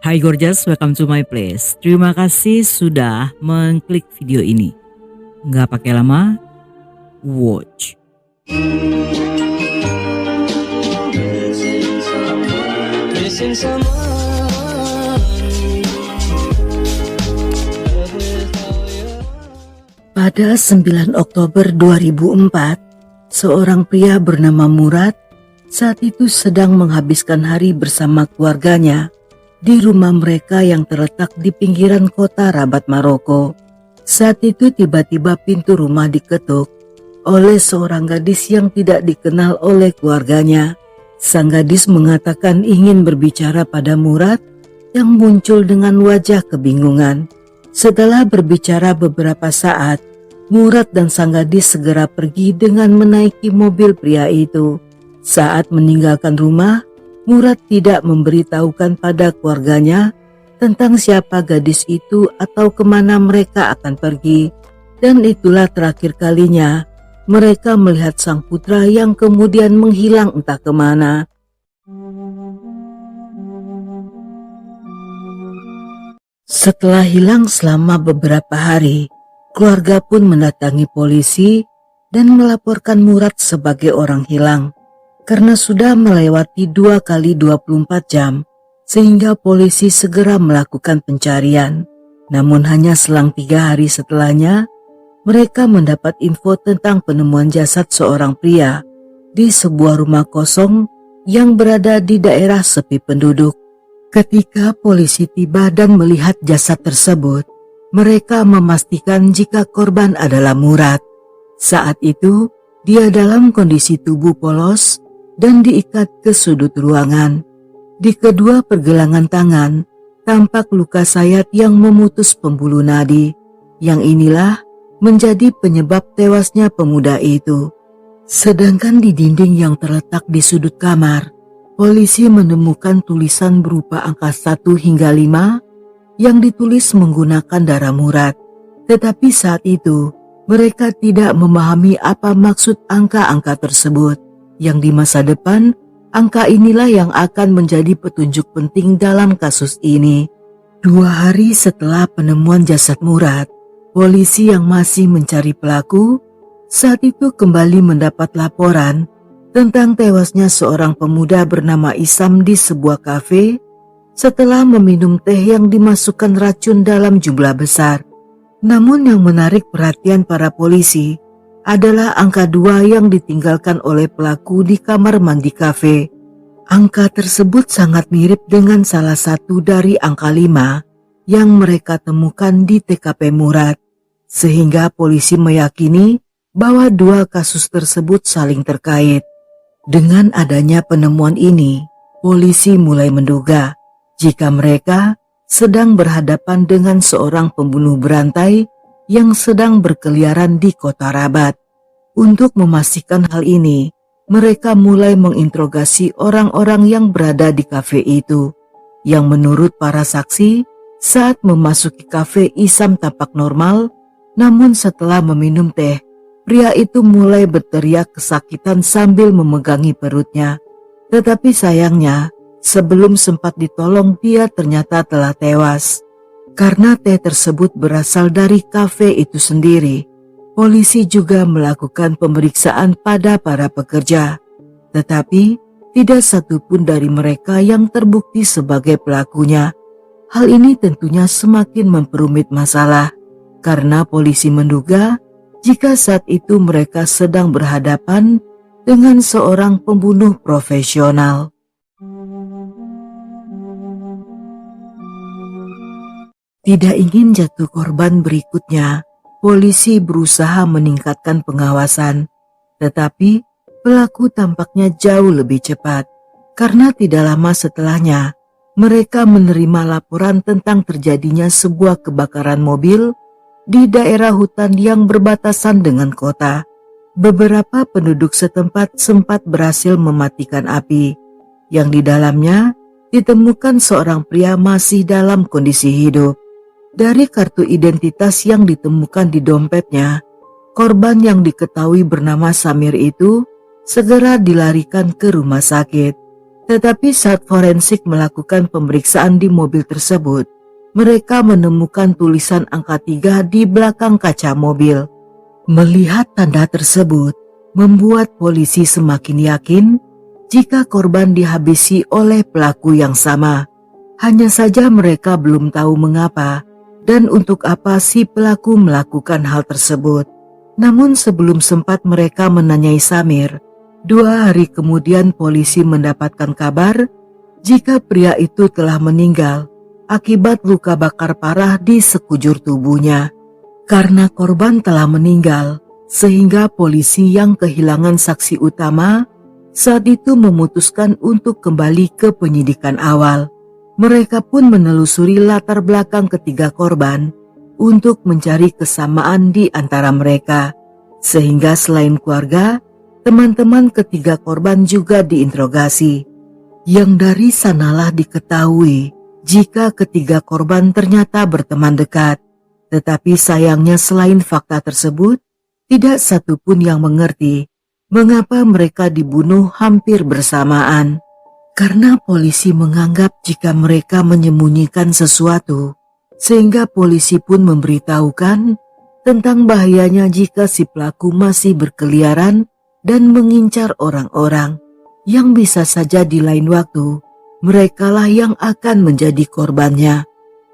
Hai Gorgeous, welcome to my place. Terima kasih sudah mengklik video ini. Nggak pakai lama, watch. Pada 9 Oktober 2004, seorang pria bernama Murad saat itu sedang menghabiskan hari bersama keluarganya di rumah mereka yang terletak di pinggiran kota Rabat, Maroko. Saat itu tiba-tiba pintu rumah diketuk oleh seorang gadis yang tidak dikenal oleh keluarganya. Sang gadis mengatakan ingin berbicara pada Murad yang muncul dengan wajah kebingungan. Setelah berbicara beberapa saat, Murad dan sang gadis segera pergi dengan menaiki mobil pria itu. Saat meninggalkan rumah, Murad tidak memberitahukan pada keluarganya tentang siapa gadis itu atau kemana mereka akan pergi. Dan itulah terakhir kalinya mereka melihat sang putra yang kemudian menghilang entah kemana. Setelah hilang selama beberapa hari, keluarga pun mendatangi polisi dan melaporkan Murad sebagai orang hilang. Karena sudah melewati 2 kali 24 jam, sehingga polisi segera melakukan pencarian. Namun hanya selang 3 hari setelahnya, mereka mendapat info tentang penemuan jasad seorang pria di sebuah rumah kosong yang berada di daerah sepi penduduk. Ketika polisi tiba dan melihat jasad tersebut, mereka memastikan jika korban adalah Murad. Saat itu, dia dalam kondisi tubuh polos dan diikat ke sudut ruangan. Di kedua pergelangan tangan, tampak luka sayat yang memutus pembuluh nadi. Yang inilah menjadi penyebab tewasnya pemuda itu. Sedangkan di dinding yang terletak di sudut kamar, polisi menemukan tulisan berupa angka 1 hingga 5 yang ditulis menggunakan darah Murad. Tetapi saat itu, mereka tidak memahami apa maksud angka-angka tersebut. Yang di masa depan, angka inilah yang akan menjadi petunjuk penting dalam kasus ini. 2 hari setelah penemuan jasad Murad, polisi yang masih mencari pelaku saat itu kembali mendapat laporan tentang tewasnya seorang pemuda bernama Isam di sebuah kafe setelah meminum teh yang dimasukkan racun dalam jumlah besar. Namun yang menarik perhatian para polisi adalah angka 2 yang ditinggalkan oleh pelaku di kamar mandi kafe. Angka tersebut sangat mirip dengan salah satu dari angka 5 yang mereka temukan di TKP Murad, sehingga polisi meyakini bahwa 2 kasus tersebut saling terkait. Dengan adanya penemuan ini, polisi mulai menduga jika mereka sedang berhadapan dengan seorang pembunuh berantai yang sedang berkeliaran di kota Rabat. Untuk memastikan hal ini, mereka mulai menginterogasi orang-orang yang berada di kafe itu, yang menurut para saksi, saat memasuki kafe Isam tampak normal, namun setelah meminum teh, pria itu mulai berteriak kesakitan sambil memegangi perutnya. Tetapi sayangnya, sebelum sempat ditolong dia ternyata telah tewas. Karena teh tersebut berasal dari kafe itu sendiri, polisi juga melakukan pemeriksaan pada para pekerja. Tetapi tidak satupun dari mereka yang terbukti sebagai pelakunya. Hal ini tentunya semakin memperumit masalah, karena polisi menduga jika saat itu mereka sedang berhadapan dengan seorang pembunuh profesional. Tidak ingin jatuh korban berikutnya, polisi berusaha meningkatkan pengawasan. Tetapi pelaku tampaknya jauh lebih cepat, karena tidak lama setelahnya mereka menerima laporan tentang terjadinya sebuah kebakaran mobil di daerah hutan yang berbatasan dengan kota. Beberapa penduduk setempat sempat berhasil mematikan api, yang di dalamnya ditemukan seorang pria masih dalam kondisi hidup. Dari kartu identitas yang ditemukan di dompetnya, korban yang diketahui bernama Samir itu segera dilarikan ke rumah sakit. Tetapi saat forensik melakukan pemeriksaan di mobil tersebut, mereka menemukan tulisan angka 3 di belakang kaca mobil. Melihat tanda tersebut, membuat polisi semakin yakin jika korban dihabisi oleh pelaku yang sama. Hanya saja mereka belum tahu mengapa dan untuk apa si pelaku melakukan hal tersebut. Namun sebelum sempat mereka menanyai Samir, 2 hari kemudian polisi mendapatkan kabar jika pria itu telah meninggal akibat luka bakar parah di sekujur tubuhnya. Karena korban telah meninggal, sehingga polisi yang kehilangan saksi utama saat itu memutuskan untuk kembali ke penyidikan awal. Mereka pun menelusuri latar belakang ketiga korban untuk mencari kesamaan di antara mereka, sehingga selain keluarga, teman-teman ketiga korban juga diinterogasi. Yang dari sanalah diketahui jika ketiga korban ternyata berteman dekat. Tetapi sayangnya selain fakta tersebut, tidak satupun yang mengerti mengapa mereka dibunuh hampir bersamaan. Karena polisi menganggap jika mereka menyembunyikan sesuatu, sehingga polisi pun memberitahukan tentang bahayanya jika si pelaku masih berkeliaran dan mengincar orang-orang yang bisa saja di lain waktu merekalah yang akan menjadi korbannya.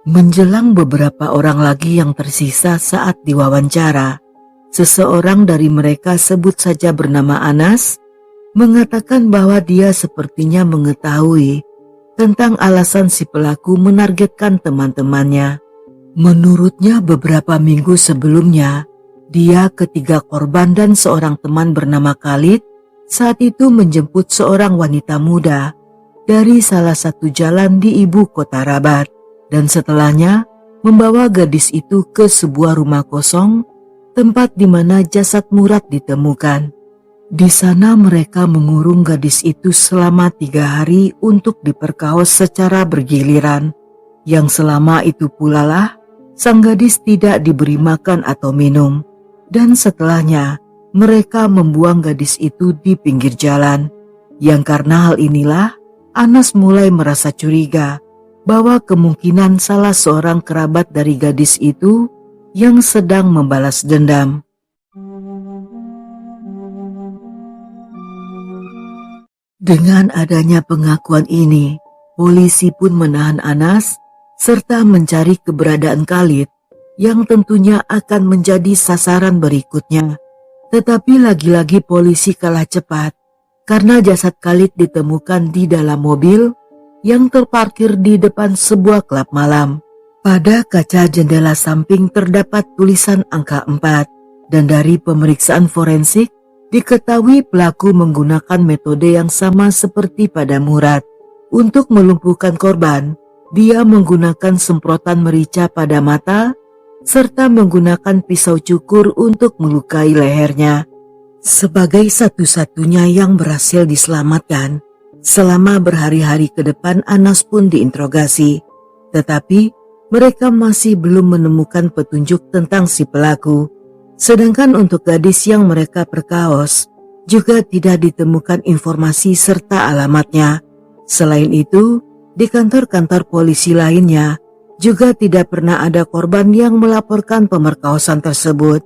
Menjelang beberapa orang lagi yang tersisa saat diwawancara, seseorang dari mereka, sebut saja bernama Anas, mengatakan bahwa dia sepertinya mengetahui tentang alasan si pelaku menargetkan teman-temannya. Menurutnya beberapa minggu sebelumnya, dia, ketiga korban dan seorang teman bernama Khalid saat itu menjemput seorang wanita muda dari salah satu jalan di ibu kota Rabat. Dan setelahnya membawa gadis itu ke sebuah rumah kosong, tempat di mana jasad Murad ditemukan. Di sana mereka mengurung gadis itu selama 3 hari untuk diperkaos secara bergiliran, yang selama itu pula lah sang gadis tidak diberi makan atau minum. Dan setelahnya mereka membuang gadis itu di pinggir jalan, yang karena hal inilah Anas mulai merasa curiga bahwa kemungkinan salah seorang kerabat dari gadis itu yang sedang membalas dendam. Dengan adanya pengakuan ini, polisi pun menahan Anas serta mencari keberadaan Khalid yang tentunya akan menjadi sasaran berikutnya. Tetapi lagi-lagi polisi kalah cepat karena jasad Khalid ditemukan di dalam mobil yang terparkir di depan sebuah klub malam. Pada kaca jendela samping terdapat tulisan angka 4, dan dari pemeriksaan forensik diketahui pelaku menggunakan metode yang sama seperti pada Murad. Untuk melumpuhkan korban, dia menggunakan semprotan merica pada mata serta menggunakan pisau cukur untuk melukai lehernya. Sebagai satu-satunya yang berhasil diselamatkan, selama berhari-hari ke depan Anas pun diinterogasi, tetapi mereka masih belum menemukan petunjuk tentang si pelaku. Sedangkan untuk gadis yang mereka perkaos juga tidak ditemukan informasi serta alamatnya. Selain itu, di kantor-kantor polisi lainnya juga tidak pernah ada korban yang melaporkan pemerkosaan tersebut.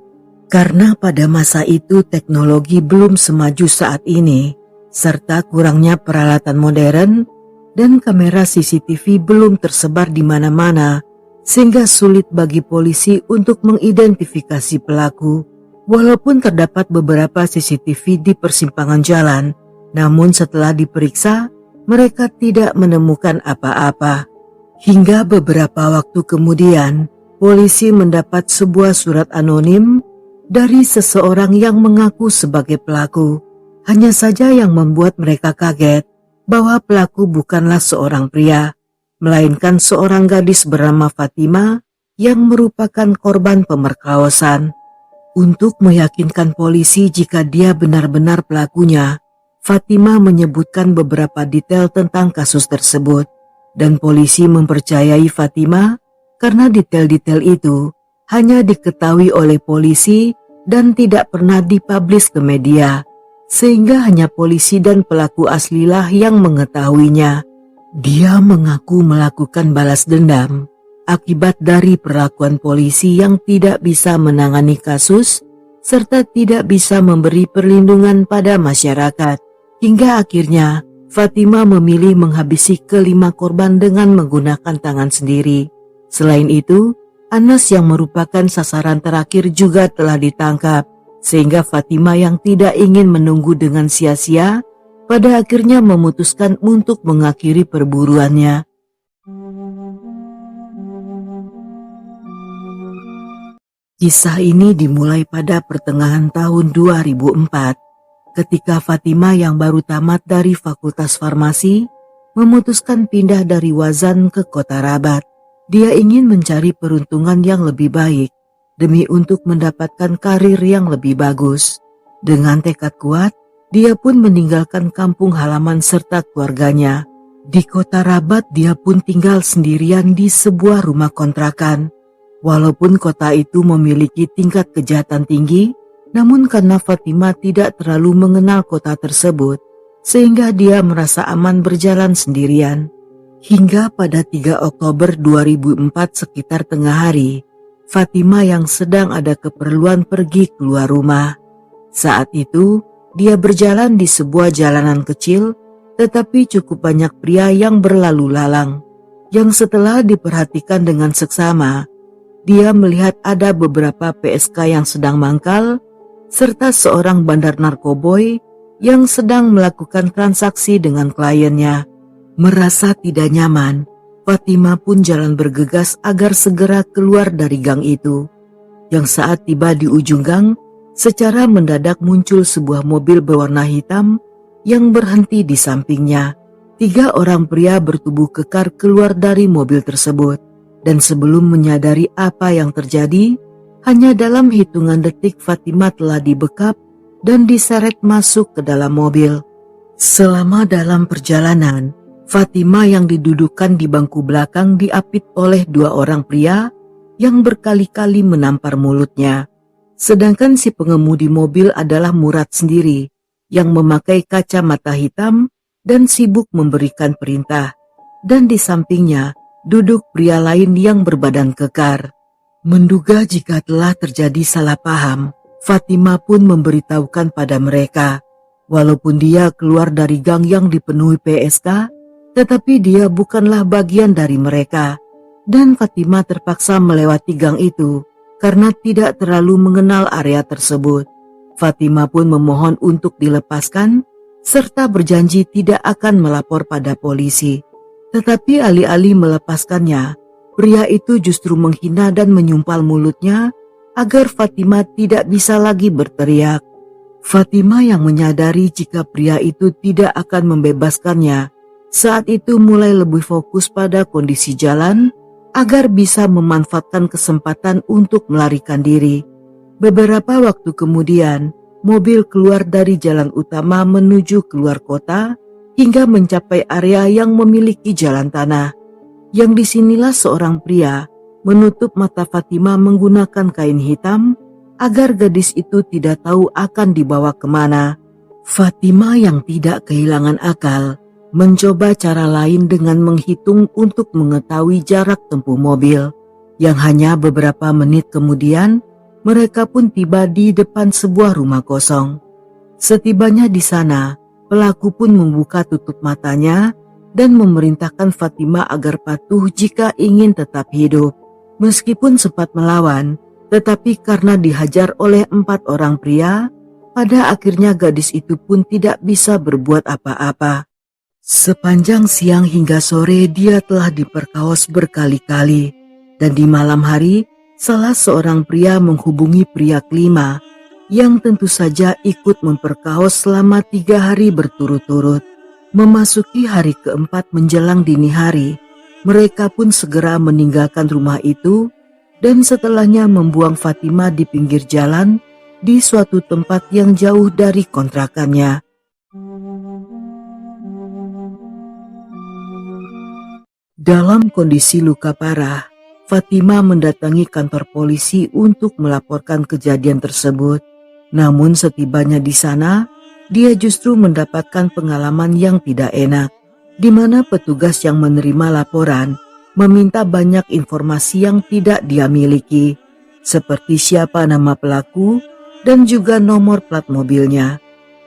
Karena pada masa itu teknologi belum semaju saat ini, serta kurangnya peralatan modern dan kamera CCTV belum tersebar di mana-mana, sehingga sulit bagi polisi untuk mengidentifikasi pelaku. Walaupun terdapat beberapa CCTV di persimpangan jalan, namun setelah diperiksa, mereka tidak menemukan apa-apa. Hingga beberapa waktu kemudian, polisi mendapat sebuah surat anonim dari seseorang yang mengaku sebagai pelaku. Hanya saja yang membuat mereka kaget bahwa pelaku bukanlah seorang pria, melainkan seorang gadis bernama Fatima yang merupakan korban pemerkosaan. Untuk meyakinkan polisi jika dia benar-benar pelakunya, Fatima menyebutkan beberapa detail tentang kasus tersebut, dan polisi mempercayai Fatima karena detail-detail itu hanya diketahui oleh polisi dan tidak pernah dipublish ke media. sehingga hanya polisi dan pelaku aslilah yang mengetahuinya. Dia mengaku melakukan balas dendam akibat dari perlakuan polisi yang tidak bisa menangani kasus serta tidak bisa memberi perlindungan pada masyarakat. Hingga akhirnya Fatima memilih menghabisi kelima korban dengan menggunakan tangan sendiri. Selain itu, Anas yang merupakan sasaran terakhir juga telah ditangkap, sehingga Fatima yang tidak ingin menunggu dengan sia-sia, pada akhirnya memutuskan untuk mengakhiri perburuannya. Kisah ini dimulai pada pertengahan tahun 2004. Ketika Fatima yang baru tamat dari Fakultas Farmasi memutuskan pindah dari Wazan ke Kota Rabat. Dia ingin mencari peruntungan yang lebih baik demi untuk mendapatkan karir yang lebih bagus. Dengan tekad kuat, dia pun meninggalkan kampung halaman serta keluarganya. Di Kota Rabat dia pun tinggal sendirian di sebuah rumah kontrakan. Walaupun kota itu memiliki tingkat kejahatan tinggi, namun karena Fatima tidak terlalu mengenal kota tersebut, sehingga dia merasa aman berjalan sendirian. Hingga pada 3 Oktober 2004 sekitar tengah hari, Fatima yang sedang ada keperluan pergi keluar rumah. Saat itu, dia berjalan di sebuah jalanan kecil, tetapi cukup banyak pria yang berlalu lalang. Yang setelah diperhatikan dengan seksama, dia melihat ada beberapa PSK yang sedang mangkal, serta seorang bandar narkoboy yang sedang melakukan transaksi dengan kliennya. Merasa tidak nyaman, Fatima pun jalan bergegas agar segera keluar dari gang itu. Yang saat tiba di ujung gang, secara mendadak muncul sebuah mobil berwarna hitam yang berhenti di sampingnya. 3 orang pria bertubuh kekar keluar dari mobil tersebut, dan sebelum menyadari apa yang terjadi, hanya dalam hitungan detik Fatima telah dibekap dan diseret masuk ke dalam mobil. Selama dalam perjalanan, Fatima yang didudukkan di bangku belakang diapit oleh 2 orang pria yang berkali-kali menampar mulutnya. Sedangkan si pengemudi mobil adalah Murad sendiri yang memakai kacamata hitam dan sibuk memberikan perintah. Dan di sampingnya duduk pria lain yang berbadan kekar. Menduga jika telah terjadi salah paham, Fatima pun memberitahukan pada mereka. Walaupun dia keluar dari gang yang dipenuhi PSK, tetapi dia bukanlah bagian dari mereka. Dan Fatima terpaksa melewati gang itu karena tidak terlalu mengenal area tersebut. Fatima pun memohon untuk dilepaskan serta berjanji tidak akan melapor pada polisi. Tetapi alih-alih melepaskannya, pria itu justru menghina dan menyumpal mulutnya agar Fatima tidak bisa lagi berteriak. Fatima yang menyadari jika pria itu tidak akan membebaskannya, saat itu mulai lebih fokus pada kondisi jalan agar bisa memanfaatkan kesempatan untuk melarikan diri. Beberapa waktu kemudian, mobil keluar dari jalan utama menuju keluar kota hingga mencapai area yang memiliki jalan tanah. Yang disinilah seorang pria menutup mata Fatima menggunakan kain hitam agar gadis itu tidak tahu akan dibawa kemana. Fatima yang tidak kehilangan akal mencoba cara lain dengan menghitung untuk mengetahui jarak tempuh mobil. Yang hanya beberapa menit kemudian mereka pun tiba di depan sebuah rumah kosong. Setibanya di sana, pelaku pun membuka tutup matanya dan memerintahkan Fatima agar patuh jika ingin tetap hidup. Meskipun sempat melawan, tetapi karena dihajar oleh 4 orang pria, pada akhirnya gadis itu pun tidak bisa berbuat apa-apa. Sepanjang siang hingga sore dia telah diperkaos berkali-kali, dan di malam hari salah seorang pria menghubungi pria kelima yang tentu saja ikut memperkaos selama 3 hari berturut-turut. Memasuki hari keempat menjelang dini hari, mereka pun segera meninggalkan rumah itu dan setelahnya membuang Fatima di pinggir jalan di suatu tempat yang jauh dari kontrakannya. Dalam kondisi luka parah, Fatima mendatangi kantor polisi untuk melaporkan kejadian tersebut. Namun setibanya di sana, dia justru mendapatkan pengalaman yang tidak enak, di mana petugas yang menerima laporan meminta banyak informasi yang tidak dia miliki, seperti siapa nama pelaku dan juga nomor plat mobilnya.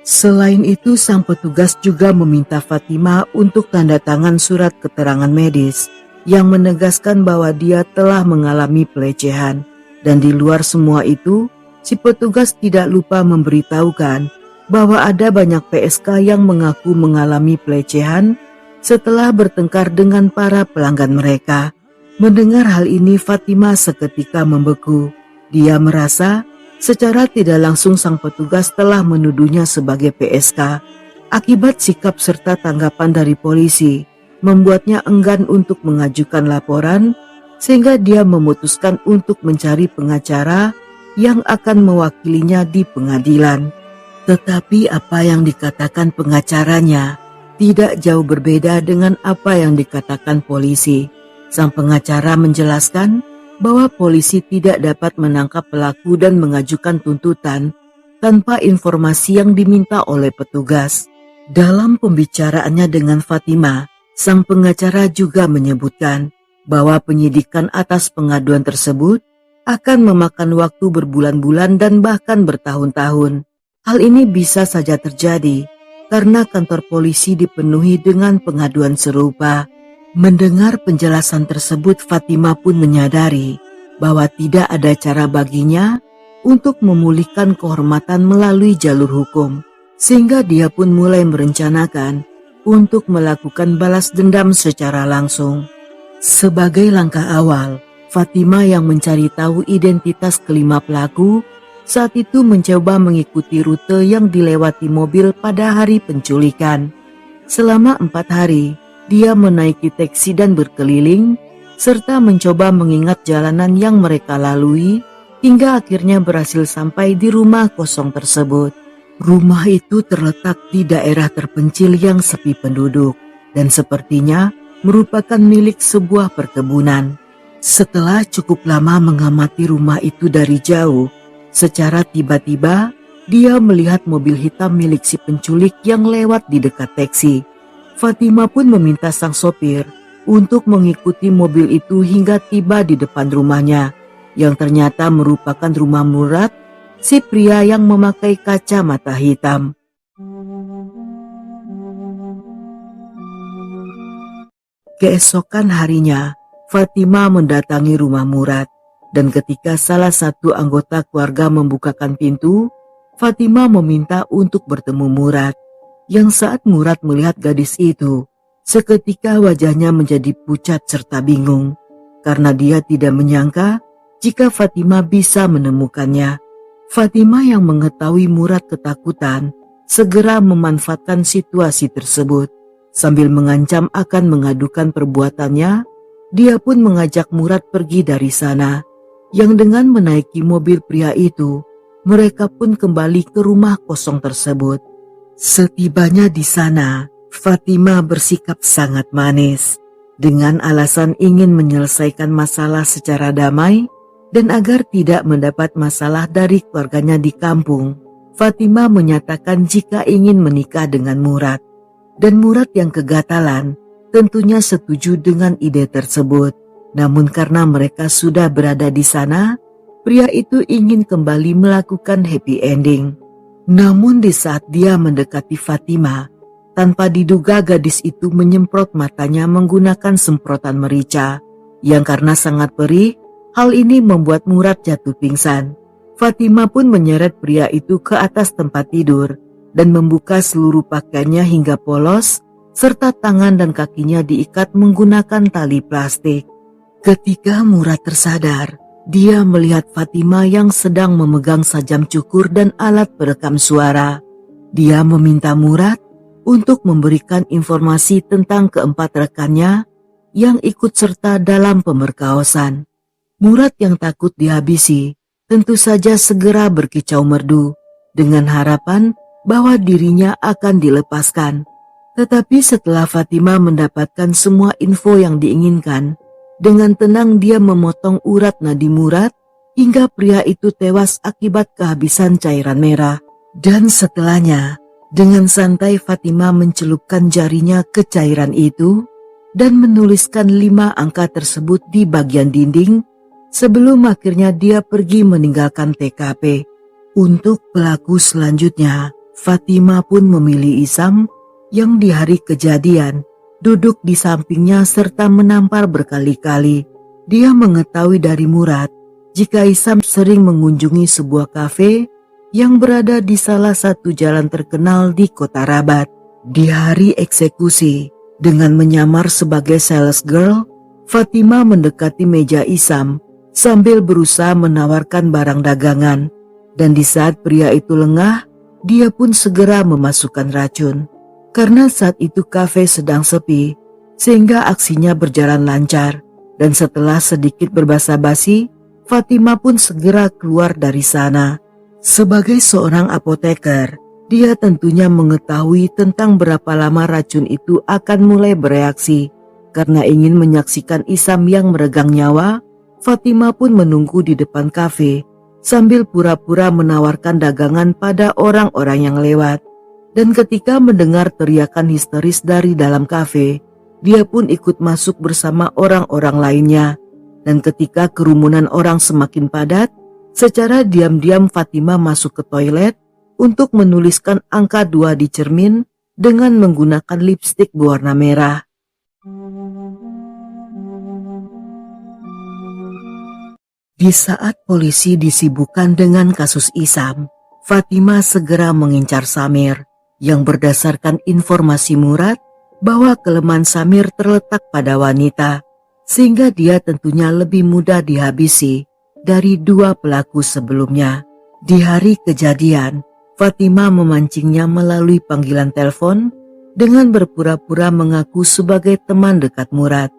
Selain itu, sang petugas juga meminta Fatima untuk tanda tangan surat keterangan medis yang menegaskan bahwa dia telah mengalami pelecehan. Dan di luar semua itu, si petugas tidak lupa memberitahukan bahwa ada banyak PSK yang mengaku mengalami pelecehan setelah bertengkar dengan para pelanggan mereka. Mendengar hal ini, Fatima seketika membeku. Dia merasa secara tidak langsung sang petugas telah menuduhnya sebagai PSK. Akibat sikap serta tanggapan dari polisi, membuatnya enggan untuk mengajukan laporan, sehingga dia memutuskan untuk mencari pengacara yang akan mewakilinya di pengadilan. Tetapi apa yang dikatakan pengacaranya tidak jauh berbeda dengan apa yang dikatakan polisi. Sang pengacara menjelaskan bahwa polisi tidak dapat menangkap pelaku dan mengajukan tuntutan tanpa informasi yang diminta oleh petugas. Dalam pembicaraannya dengan Fatima, sang pengacara juga menyebutkan bahwa penyidikan atas pengaduan tersebut akan memakan waktu berbulan-bulan dan bahkan bertahun-tahun. Hal ini bisa saja terjadi karena kantor polisi dipenuhi dengan pengaduan serupa. Mendengar penjelasan tersebut, Fatima pun menyadari bahwa tidak ada cara baginya untuk memulihkan kehormatan melalui jalur hukum, sehingga dia pun mulai merencanakan untuk melakukan balas dendam secara langsung. Sebagai langkah awal, Fatima yang mencari tahu identitas kelima pelaku saat itu mencoba mengikuti rute yang dilewati mobil pada hari penculikan. Selama 4 hari, dia menaiki taksi dan berkeliling, serta mencoba mengingat jalanan yang mereka lalui, hingga akhirnya berhasil sampai di rumah kosong tersebut. Rumah itu terletak di daerah terpencil yang sepi penduduk, dan sepertinya merupakan milik sebuah perkebunan. Setelah cukup lama mengamati rumah itu dari jauh, secara tiba-tiba dia melihat mobil hitam milik si penculik yang lewat di dekat taksi. Fatima pun meminta sang sopir untuk mengikuti mobil itu hingga tiba di depan rumahnya, yang ternyata merupakan rumah Murad, si pria yang memakai kacamata hitam. Keesokan harinya, Fatima mendatangi rumah Murad, dan ketika salah satu anggota keluarga membukakan pintu, Fatima meminta untuk bertemu Murad. Yang saat Murad melihat gadis itu, seketika wajahnya menjadi pucat serta bingung, karena dia tidak menyangka jika Fatima bisa menemukannya. Fatima yang mengetahui Murad ketakutan, segera memanfaatkan situasi tersebut. Sambil mengancam akan mengadukan perbuatannya, dia pun mengajak Murad pergi dari sana. Yang dengan menaiki mobil pria itu, mereka pun kembali ke rumah kosong tersebut. Setibanya di sana, Fatima bersikap sangat manis. Dengan alasan ingin menyelesaikan masalah secara damai dan agar tidak mendapat masalah dari keluarganya di kampung, Fatima menyatakan jika ingin menikah dengan Murad. Dan Murad yang kegatalan tentunya setuju dengan ide tersebut. Namun karena mereka sudah berada di sana, pria itu ingin kembali melakukan happy ending. Namun di saat dia mendekati Fatima, tanpa diduga gadis itu menyemprot matanya menggunakan semprotan merica, yang karena sangat perih, hal ini membuat Murad jatuh pingsan. Fatima pun menyeret pria itu ke atas tempat tidur dan membuka seluruh pakaiannya hingga polos, serta tangan dan kakinya diikat menggunakan tali plastik. Ketika Murad tersadar, dia melihat Fatima yang sedang memegang sajam cukur dan alat perekam suara. Dia meminta Murad untuk memberikan informasi tentang keempat rekannya yang ikut serta dalam pemerkosaan. Murad yang takut dihabisi tentu saja segera berkicau merdu dengan harapan bahwa dirinya akan dilepaskan. Tetapi setelah Fatima mendapatkan semua info yang diinginkan, dengan tenang dia memotong urat nadi Murad hingga pria itu tewas akibat kehabisan cairan merah. Dan setelahnya, Dengan santai Fatimah mencelupkan jarinya ke cairan itu dan menuliskan 5 angka tersebut di bagian dinding sebelum akhirnya dia pergi meninggalkan TKP. Untuk pelaku selanjutnya, Fatimah pun memilih Isam yang di hari kejadian duduk di sampingnya serta menampar berkali-kali. Dia mengetahui dari Murad jika Isam sering mengunjungi sebuah kafe yang berada di salah satu jalan terkenal di kota Rabat. Di hari eksekusi, dengan menyamar sebagai sales girl, Fatimah mendekati meja Isam sambil berusaha menawarkan barang dagangan. Dan di saat pria itu lengah, dia pun segera memasukkan racun. Karena saat itu kafe sedang sepi, sehingga aksinya berjalan lancar. Dan setelah sedikit berbasa-basi, Fatimah pun segera keluar dari sana. Sebagai seorang apoteker, dia tentunya mengetahui tentang berapa lama racun itu akan mulai bereaksi. Karena ingin menyaksikan Isam yang meregang nyawa, Fatimah pun menunggu di depan kafe sambil pura-pura menawarkan dagangan pada orang-orang yang lewat. Dan ketika mendengar teriakan histeris dari dalam kafe, dia pun ikut masuk bersama orang-orang lainnya. Dan ketika kerumunan orang semakin padat, secara diam-diam Fatimah masuk ke toilet untuk menuliskan angka 2 di cermin dengan menggunakan lipstik berwarna merah. Di saat polisi disibukkan dengan kasus Isam, Fatimah segera mengincar Samir yang berdasarkan informasi Murad bahwa kelemahan Samir terletak pada wanita, sehingga dia tentunya lebih mudah dihabisi dari 2 pelaku sebelumnya. Di hari kejadian, Fatimah memancingnya melalui panggilan telepon dengan berpura-pura mengaku sebagai teman dekat Murad,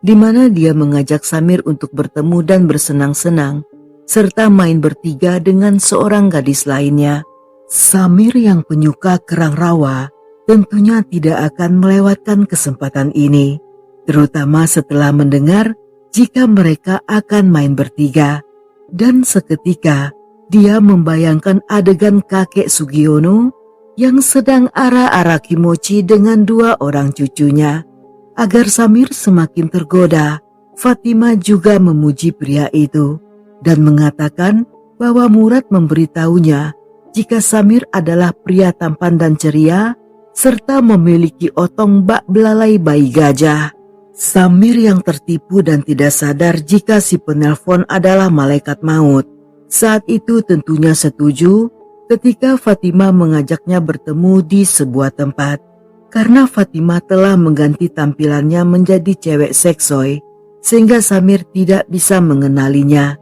di mana dia mengajak Samir untuk bertemu dan bersenang-senang, serta main bertiga dengan seorang gadis lainnya. Samir yang penyuka kerang rawa tentunya tidak akan melewatkan kesempatan ini, terutama setelah mendengar jika mereka akan main bertiga. Dan seketika dia membayangkan adegan kakek Sugiono yang sedang arak-arak kimochi dengan 2 orang cucunya. Agar Samir semakin tergoda, Fatimah juga memuji pria itu dan mengatakan bahwa Murad memberitahunya jika Samir adalah pria tampan dan ceria serta memiliki otong bak belalai bayi gajah. Samir yang tertipu dan tidak sadar jika si penelpon adalah malaikat maut, saat itu tentunya setuju ketika Fatimah mengajaknya bertemu di sebuah tempat. Karena Fatimah telah mengganti tampilannya menjadi cewek seksoy, sehingga Samir tidak bisa mengenalinya.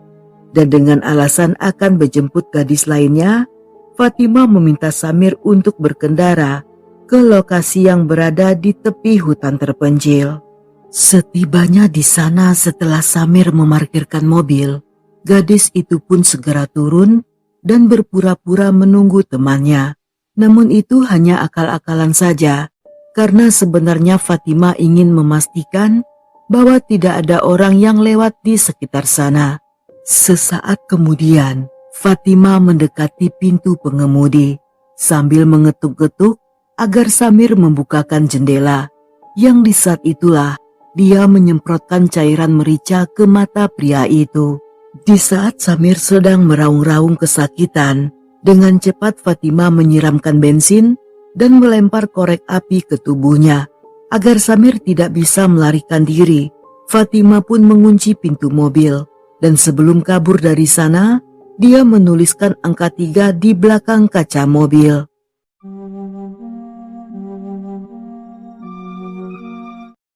Dan dengan alasan akan menjemput gadis lainnya, Fatimah meminta Samir untuk berkendara ke lokasi yang berada di tepi hutan terpencil. Setibanya di sana setelah Samir memarkirkan mobil, gadis itu pun segera turun dan berpura-pura menunggu temannya. Namun itu hanya akal-akalan saja, karena sebenarnya Fatimah ingin memastikan bahwa tidak ada orang yang lewat di sekitar sana. Sesaat kemudian, Fatimah mendekati pintu pengemudi sambil mengetuk-ketuk agar Samir membukakan jendela. Yang di saat itulah dia menyemprotkan cairan merica ke mata pria itu. Di saat Samir sedang meraung-raung kesakitan, dengan cepat Fatimah menyiramkan bensin dan melempar korek api ke tubuhnya. Agar Samir tidak bisa melarikan diri, Fatimah pun mengunci pintu mobil. Dan sebelum kabur dari sana, dia menuliskan angka 3 di belakang kaca mobil.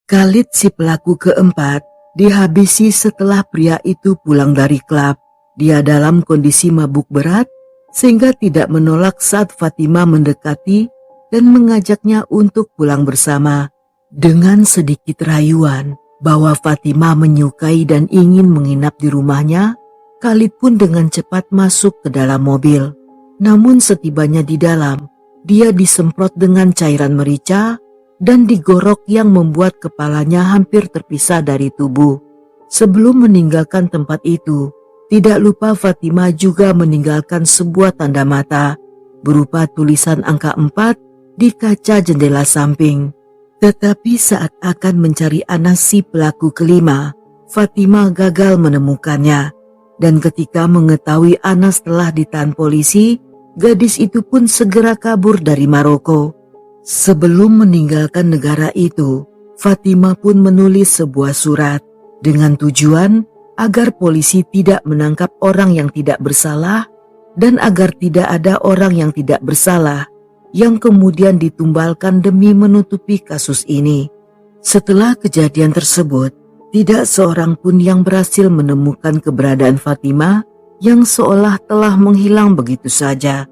Khalid si pelaku keempat dihabisi setelah pria itu pulang dari klub. Dia dalam kondisi mabuk berat sehingga tidak menolak saat Fatimah mendekati dan mengajaknya untuk pulang bersama. Dengan sedikit rayuan bahwa Fatimah menyukai dan ingin menginap di rumahnya, Khalid pun dengan cepat masuk ke dalam mobil. Namun setibanya di dalam, dia disemprot dengan cairan merica dan digorok yang membuat kepalanya hampir terpisah dari tubuh. Sebelum meninggalkan tempat itu, tidak lupa Fatimah juga meninggalkan sebuah tanda mata berupa tulisan angka 4 di kaca jendela samping. Tetapi saat akan mencari Anas si pelaku kelima, Fatima gagal menemukannya. Dan ketika mengetahui Anas telah ditahan polisi, gadis itu pun segera kabur dari Maroko. Sebelum meninggalkan negara itu, Fatima pun menulis sebuah surat dengan tujuan agar polisi tidak menangkap orang yang tidak bersalah dan agar tidak ada orang yang tidak bersalah yang kemudian ditumbalkan demi menutupi kasus ini. Setelah kejadian tersebut, tidak seorang pun yang berhasil menemukan keberadaan Fatima yang seolah telah menghilang begitu saja.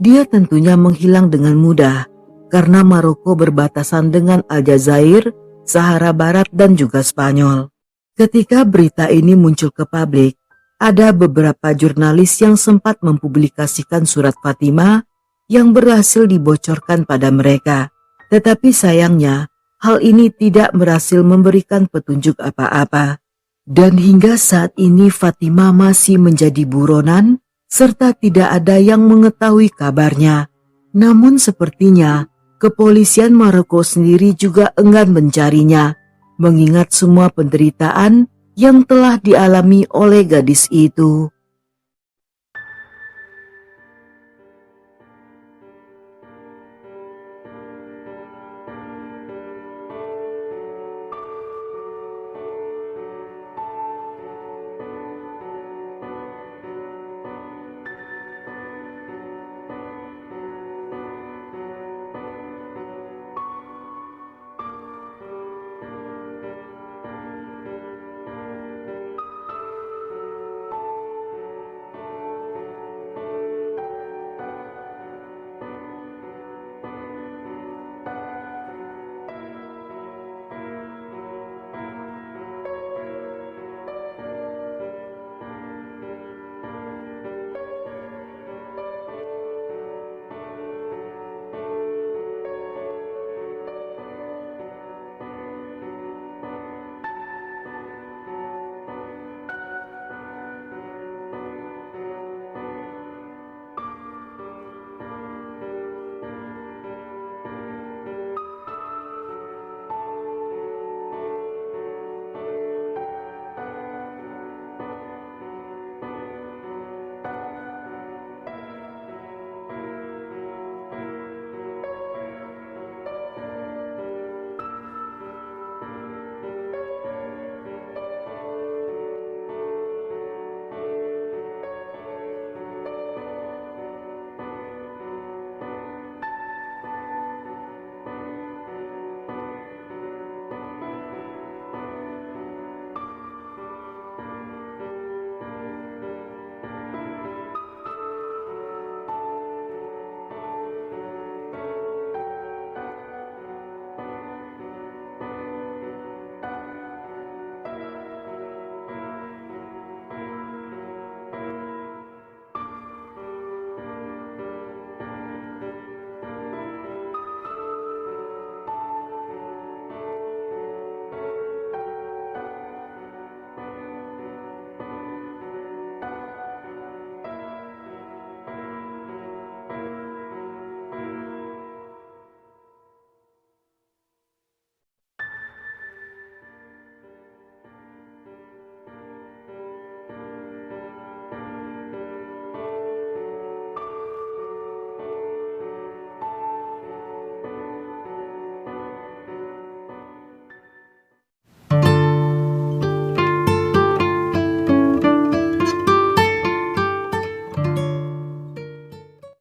Dia tentunya menghilang dengan mudah karena Maroko berbatasan dengan Aljazair, Sahara Barat dan juga Spanyol. Ketika berita ini muncul ke publik, ada beberapa jurnalis yang sempat mempublikasikan surat Fatima yang berhasil dibocorkan pada mereka. Tetapi sayangnya, hal ini tidak berhasil memberikan petunjuk apa-apa. Dan hingga saat ini Fatima masih menjadi buronan serta tidak ada yang mengetahui kabarnya. Namun sepertinya kepolisian Maroko sendiri juga enggan mencarinya, mengingat semua penderitaan yang telah dialami oleh gadis itu.